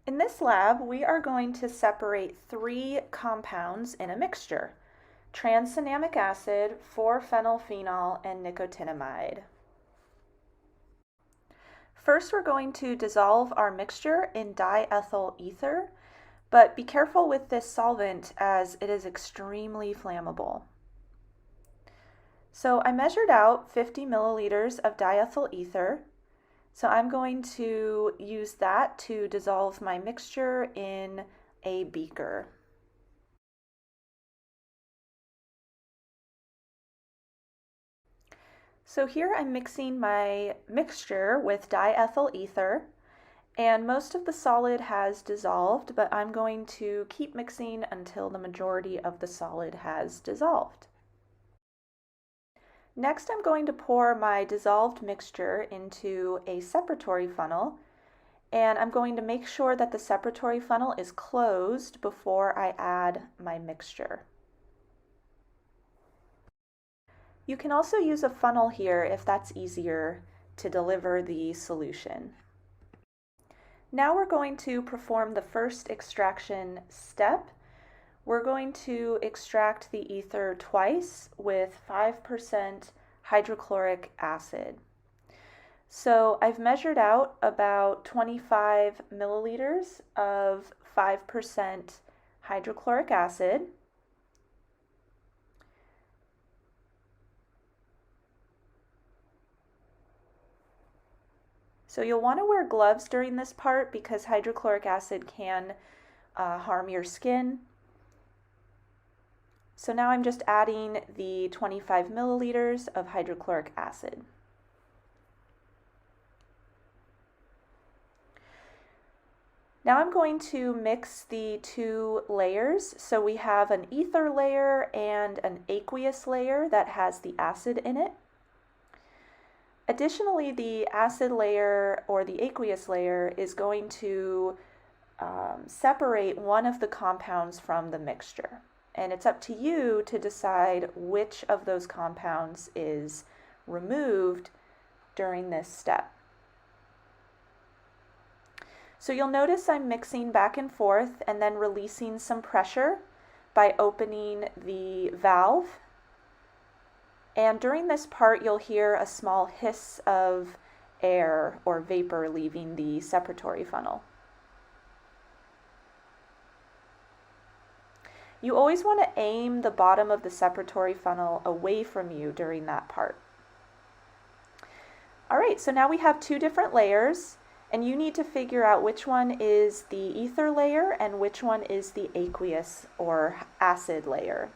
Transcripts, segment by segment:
In this lab, we are going to separate 3 compounds in a mixture: transenamic acid, 4-phenylphenol, and nicotinamide. First, we're going to dissolve our mixture in diethyl ether, but be careful with this solvent as it is extremely flammable. So I measured out 50 milliliters of diethyl ether. So I'm going to use that to dissolve my mixture in a beaker. So here I'm mixing my mixture with diethyl ether, and most of the solid has dissolved, but I'm going to keep mixing until the majority of the solid has dissolved. Next, I'm going to pour my dissolved mixture into a separatory funnel, and I'm going to make sure that the separatory funnel is closed before I add my mixture. You can also use a funnel here if that's easier to deliver the solution. Now we're going to perform the first extraction step. We're going to extract the ether twice with 5% hydrochloric acid. So I've measured out about 25 milliliters of 5% hydrochloric acid. So you'll want to wear gloves during this part because hydrochloric acid can harm your skin. So now I'm just adding the 25 milliliters of hydrochloric acid. Now I'm going to mix the 2 layers. So we have an ether layer and an aqueous layer that has the acid in it. Additionally, the acid layer or the aqueous layer is going to separate one of the compounds from the mixture. And it's up to you to decide which of those compounds is removed during this step. So you'll notice I'm mixing back and forth and then releasing some pressure by opening the valve. And during this part, you'll hear a small hiss of air or vapor leaving the separatory funnel. You always want to aim the bottom of the separatory funnel away from you during that part. All right, so now we have 2 different layers, and you need to figure out which one is the ether layer and which one is the aqueous or acid layer.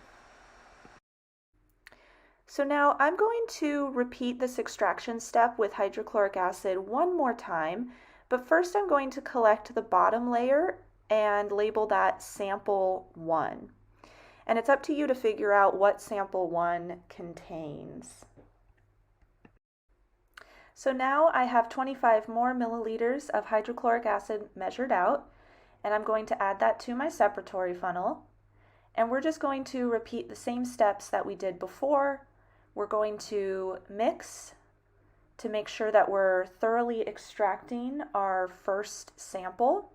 So now I'm going to repeat this extraction step with hydrochloric acid one more time, but first I'm going to collect the bottom layer and label that sample 1. And it's up to you to figure out what sample 1 contains. So now I have 25 more milliliters of hydrochloric acid measured out, and I'm going to add that to my separatory funnel. And we're just going to repeat the same steps that we did before. We're going to mix to make sure that we're thoroughly extracting our first sample.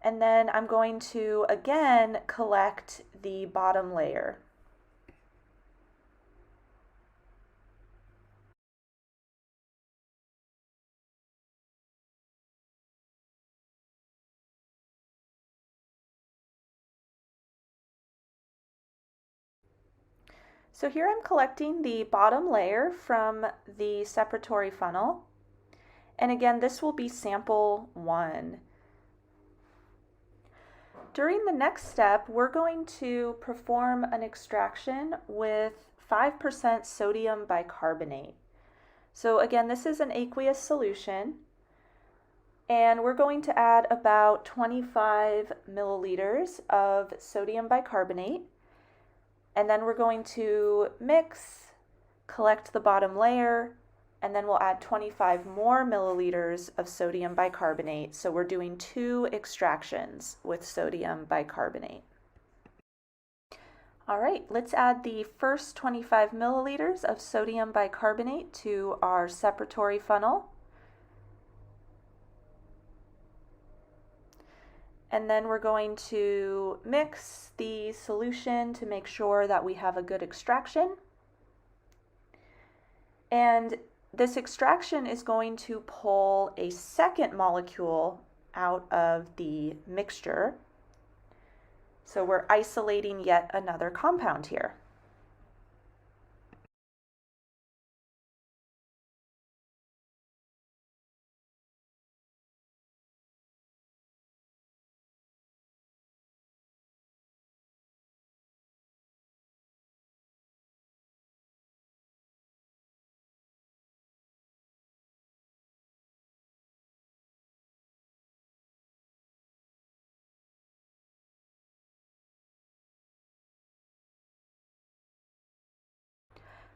And then I'm going to again collect the bottom layer. So here I'm collecting the bottom layer from the separatory funnel. And again, this will be sample 1. During the next step, we're going to perform an extraction with 5% sodium bicarbonate. So again, this is an aqueous solution, and we're going to add about 25 milliliters of sodium bicarbonate, and then we're going to mix, collect the bottom layer, and then we'll add 25 more milliliters of sodium bicarbonate. So we're doing 2 extractions with sodium bicarbonate. All right, let's add the first 25 milliliters of sodium bicarbonate to our separatory funnel. And then we're going to mix the solution to make sure that we have a good extraction. And this extraction is going to pull a second molecule out of the mixture. So we're isolating yet another compound here.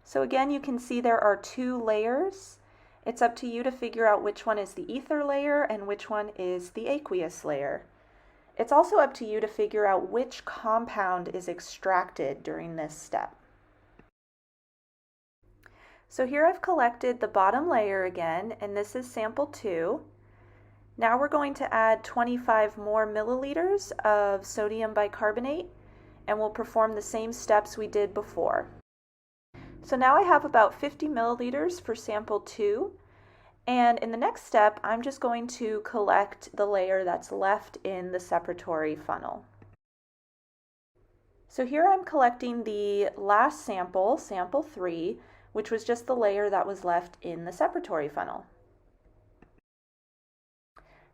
So again, you can see there are two layers. It's up to you to figure out which one is the ether layer and which one is the aqueous layer. It's also up to you to figure out which compound is extracted during this step. So here I've collected the bottom layer again, and this is sample 2. Now we're going to add 25 more milliliters of sodium bicarbonate, and we'll perform the same steps we did before. So now I have about 50 milliliters for sample 2, and in the next step I'm just going to collect the layer that's left in the separatory funnel. So here I'm collecting the last sample, sample 3, which was just the layer that was left in the separatory funnel.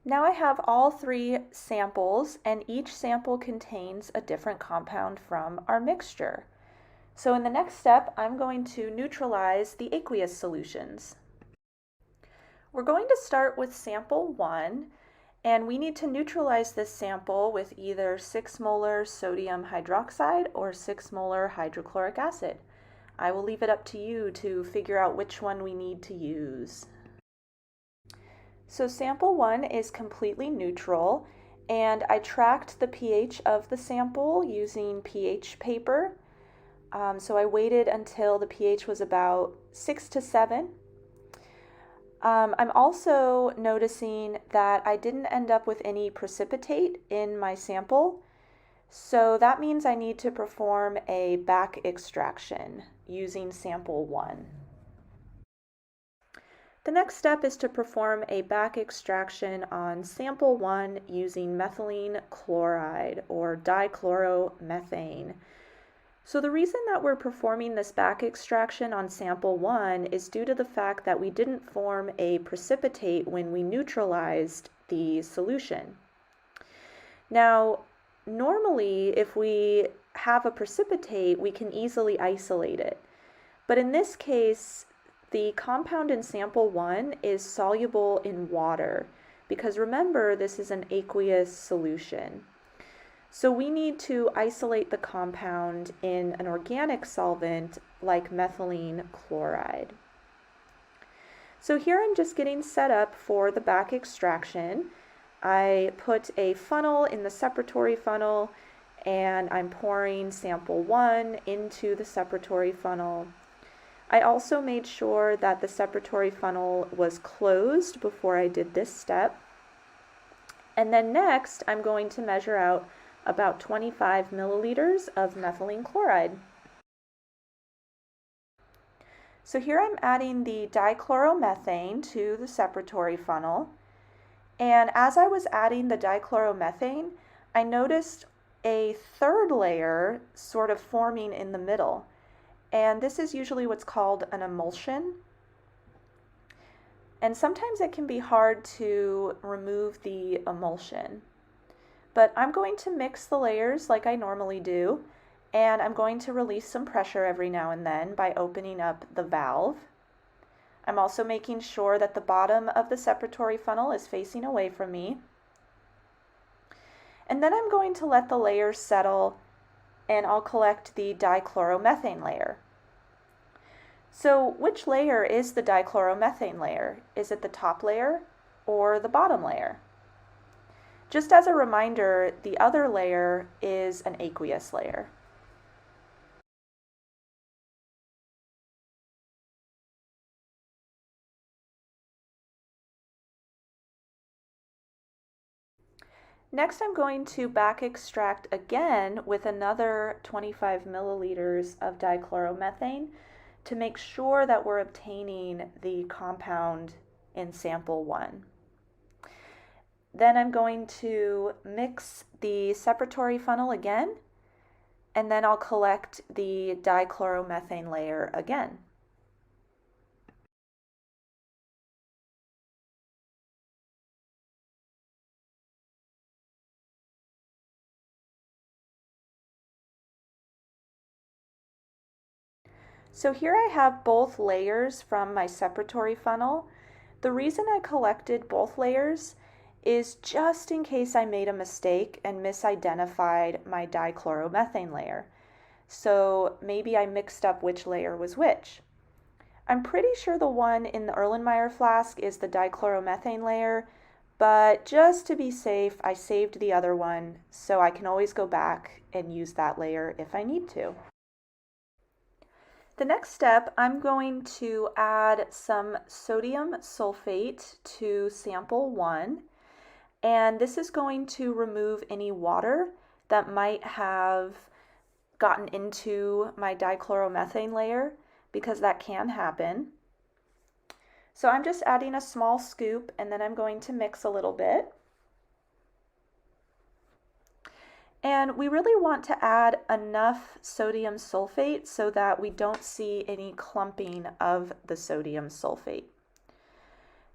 Now I have all 3 samples, and each sample contains a different compound from our mixture. So in the next step, I'm going to neutralize the aqueous solutions. We're going to start with sample 1, and we need to neutralize this sample with either 6 molar sodium hydroxide or 6 molar hydrochloric acid. I will leave it up to you to figure out which one we need to use. So sample 1 is completely neutral, and I tracked the pH of the sample using pH paper. So I waited until the pH was about 6 to 7. I'm also noticing that I didn't end up with any precipitate in my sample, so that means I need to perform a back extraction using sample 1. The next step is to perform a back extraction on sample 1 using methylene chloride or dichloromethane. So the reason that we're performing this back extraction on sample 1 is due to the fact that we didn't form a precipitate when we neutralized the solution. Now, normally if we have a precipitate, we can easily isolate it. But in this case, the compound in sample 1 is soluble in water, because remember, this is an aqueous solution. So we need to isolate the compound in an organic solvent like methylene chloride. So here I'm just getting set up for the back extraction. I put a funnel in the separatory funnel, and I'm pouring sample 1 into the separatory funnel. I also made sure that the separatory funnel was closed before I did this step. And then next, I'm going to measure out about 25 milliliters of methylene chloride. So here I'm adding the dichloromethane to the separatory funnel. And as I was adding the dichloromethane, I noticed a third layer sort of forming in the middle. And this is usually what's called an emulsion. And sometimes it can be hard to remove the emulsion. But I'm going to mix the layers like I normally do, and I'm going to release some pressure every now and then by opening up the valve. I'm also making sure that the bottom of the separatory funnel is facing away from me. And then I'm going to let the layers settle, and I'll collect the dichloromethane layer. So which layer is the dichloromethane layer? Is it the top layer or the bottom layer? Just as a reminder, the other layer is an aqueous layer. Next, I'm going to back extract again with another 25 milliliters of dichloromethane to make sure that we're obtaining the compound in sample 1. Then I'm going to mix the separatory funnel again, and then I'll collect the dichloromethane layer again. So here I have both layers from my separatory funnel. The reason I collected both layers is just in case I made a mistake and misidentified my dichloromethane layer. So maybe I mixed up which layer was which. I'm pretty sure the one in the Erlenmeyer flask is the dichloromethane layer, but just to be safe, I saved the other one so I can always go back and use that layer if I need to. The next step, I'm going to add some sodium sulfate to sample 1, and this is going to remove any water that might have gotten into my dichloromethane layer, because that can happen. So I'm just adding a small scoop, and then I'm going to mix a little bit. And we really want to add enough sodium sulfate so that we don't see any clumping of the sodium sulfate.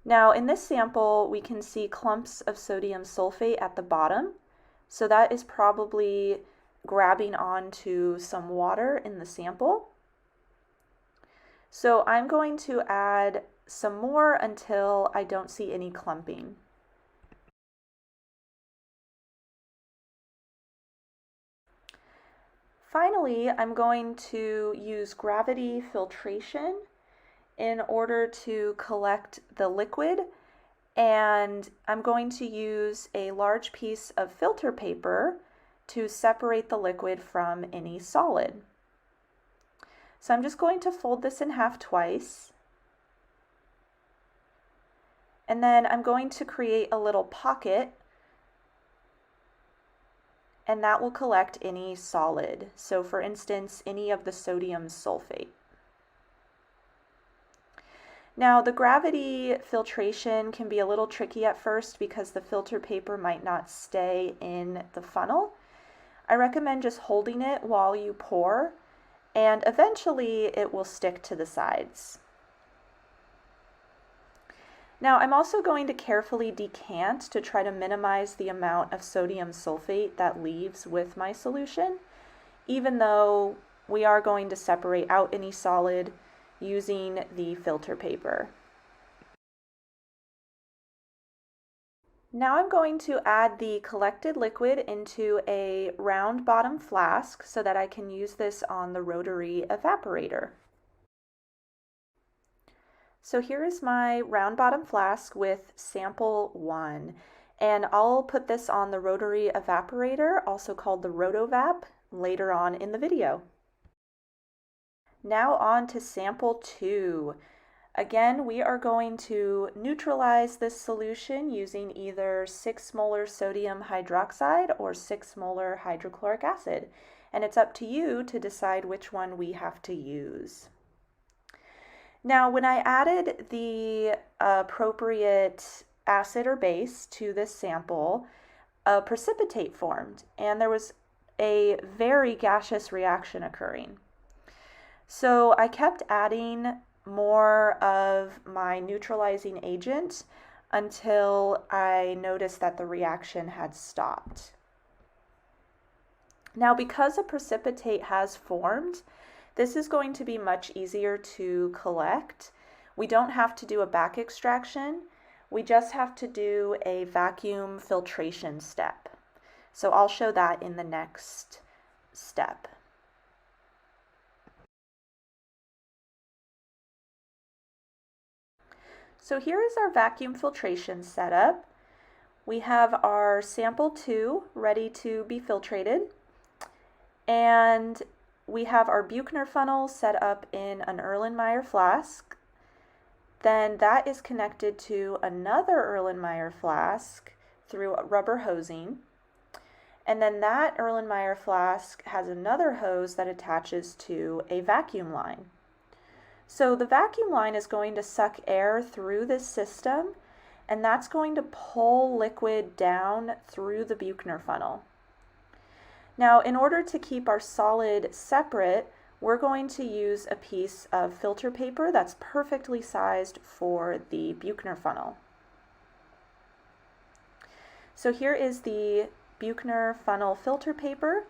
Now in this sample, we can see clumps of sodium sulfate at the bottom. So that is probably grabbing onto some water in the sample. So I'm going to add some more until I don't see any clumping. Finally, I'm going to use gravity filtration in order to collect the liquid, and I'm going to use a large piece of filter paper to separate the liquid from any solid. So I'm just going to fold this in half twice, and then I'm going to create a little pocket, and that will collect any solid. So for instance, any of the sodium sulfate. Now the gravity filtration can be a little tricky at first because the filter paper might not stay in the funnel. I recommend just holding it while you pour, and eventually it will stick to the sides. Now I'm also going to carefully decant to try to minimize the amount of sodium sulfate that leaves with my solution, even though we are going to separate out any solid using the filter paper. Now I'm going to add the collected liquid into a round bottom flask so that I can use this on the Rotary Evaporator. So here is my round bottom flask with sample 1, and I'll put this on the Rotary Evaporator, also called the RotoVap, later on in the video. Now on to sample 2. Again, we are going to neutralize this solution using either 6 molar sodium hydroxide or 6 molar hydrochloric acid, and it's up to you to decide which one we have to use. Now, when I added the appropriate acid or base to this sample, a precipitate formed, and there was a very gaseous reaction occurring. So I kept adding more of my neutralizing agent until I noticed that the reaction had stopped. Now, because a precipitate has formed, this is going to be much easier to collect. We don't have to do a back extraction. We just have to do a vacuum filtration step. So I'll show that in the next step. So here is our vacuum filtration setup. We have our sample 2 ready to be filtrated, and we have our Buchner funnel set up in an Erlenmeyer flask. Then that is connected to another Erlenmeyer flask through rubber hosing. And then that Erlenmeyer flask has another hose that attaches to a vacuum line. So the vacuum line is going to suck air through this system, and that's going to pull liquid down through the Buchner funnel. Now, in order to keep our solid separate, we're going to use a piece of filter paper that's perfectly sized for the Buchner funnel. So here is the Buchner funnel filter paper.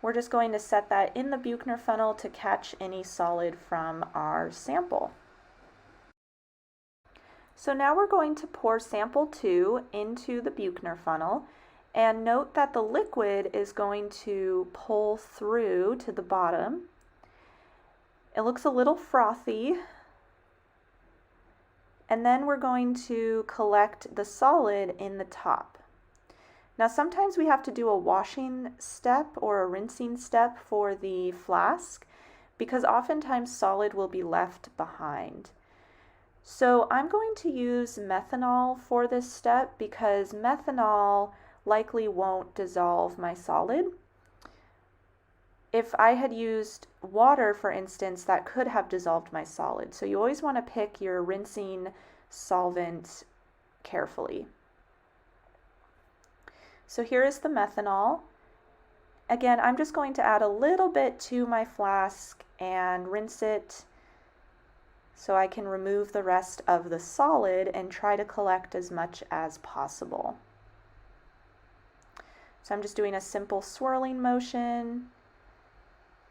We're just going to set that in the Buchner funnel to catch any solid from our sample. So now we're going to pour sample 2 into the Buchner funnel, and note that the liquid is going to pull through to the bottom. It looks a little frothy. And then we're going to collect the solid in the top. Now sometimes we have to do a washing step or a rinsing step for the flask because oftentimes solid will be left behind. So I'm going to use methanol for this step because methanol likely won't dissolve my solid. If I had used water, for instance, that could have dissolved my solid. So you always want to pick your rinsing solvent carefully. So here is the methanol. Again, I'm just going to add a little bit to my flask and rinse it so I can remove the rest of the solid and try to collect as much as possible. So I'm just doing a simple swirling motion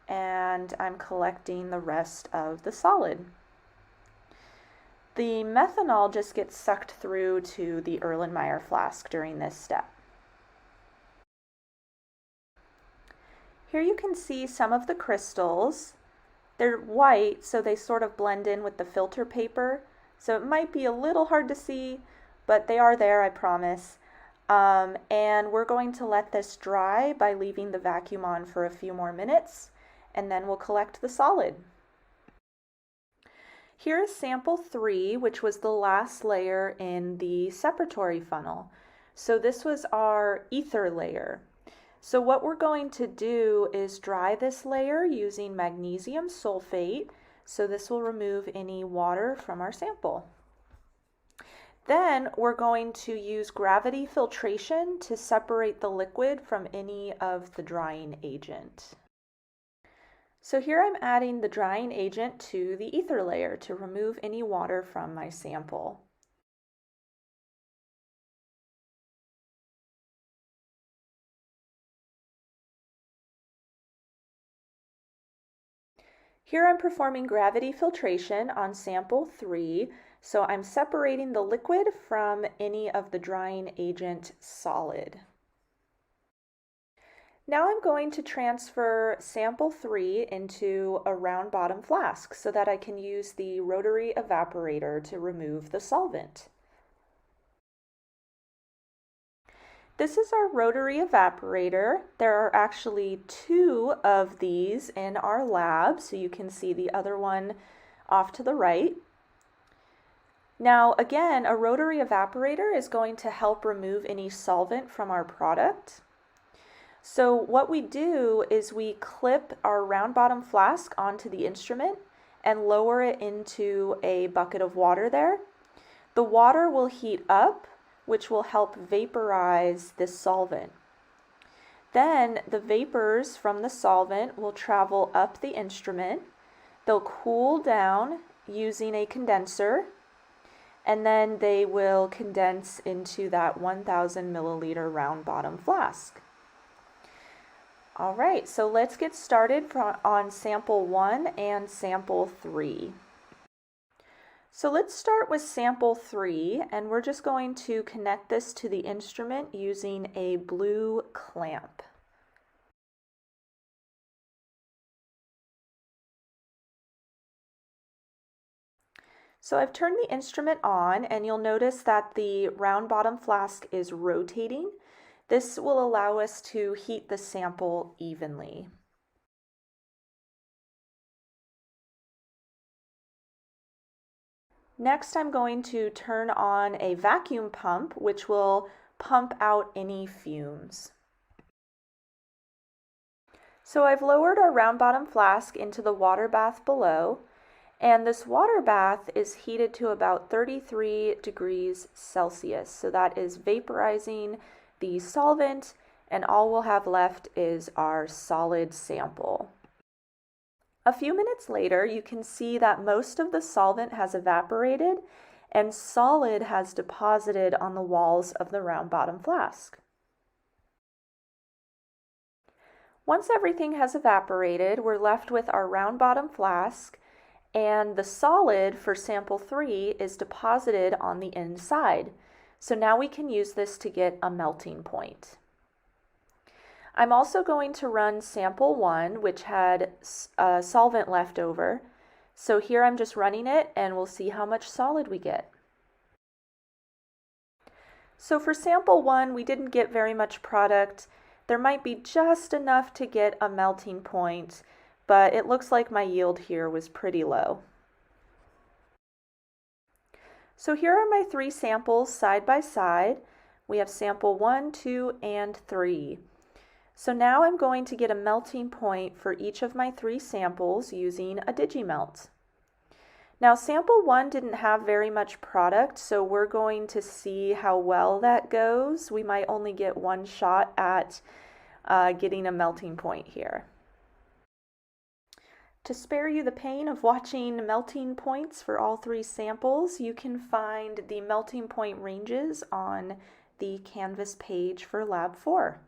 and I'm collecting the rest of the solid. The methanol just gets sucked through to the Erlenmeyer flask during this step. Here you can see some of the crystals. They're white, so they sort of blend in with the filter paper. So it might be a little hard to see, but they are there, I promise. And we're going to let this dry by leaving the vacuum on for a few more minutes, and then we'll collect the solid. Here is sample 3, which was the last layer in the separatory funnel. So this was our ether layer. So what we're going to do is dry this layer using magnesium sulfate. So this will remove any water from our sample. Then we're going to use gravity filtration to separate the liquid from any of the drying agent. So here I'm adding the drying agent to the ether layer to remove any water from my sample. Here I'm performing gravity filtration on sample 3, so I'm separating the liquid from any of the drying agent solid. Now I'm going to transfer sample 3 into a round bottom flask so that I can use the Rotary Evaporator to remove the solvent. This is our Rotary Evaporator. There are actually 2 of these in our lab, so you can see the other one off to the right. Now again, a Rotary Evaporator is going to help remove any solvent from our product. So what we do is we clip our round bottom flask onto the instrument and lower it into a bucket of water there. The water will heat up, which will help vaporize this solvent. Then the vapors from the solvent will travel up the instrument. They'll cool down using a condenser, and then they will condense into that 1,000 milliliter round bottom flask. All right, so let's get started on sample 1 and sample 3. So let's start with sample 3, and we're just going to connect this to the instrument using a blue clamp. So I've turned the instrument on, and you'll notice that the round bottom flask is rotating. This will allow us to heat the sample evenly. Next, I'm going to turn on a vacuum pump, which will pump out any fumes. So I've lowered our round bottom flask into the water bath below, and this water bath is heated to about 33 degrees Celsius. So that is vaporizing the solvent, and all we'll have left is our solid sample. A few minutes later, you can see that most of the solvent has evaporated and solid has deposited on the walls of the round bottom flask. Once everything has evaporated, we're left with our round bottom flask, and the solid for sample 3 is deposited on the inside. So now we can use this to get a melting point. I'm also going to run sample 1, which had solvent left over. So here I'm just running it, and we'll see how much solid we get. So for sample 1, we didn't get very much product. There might be just enough to get a melting point, but it looks like my yield here was pretty low. So here are my 3 samples side by side. We have sample 1, 2, and 3. So now I'm going to get a melting point for each of my 3 samples using a DigiMelt. Now sample 1 didn't have very much product, so we're going to see how well that goes. We might only get one shot at getting a melting point here. To spare you the pain of watching melting points for all 3 samples, you can find the melting point ranges on the Canvas page for Lab 4.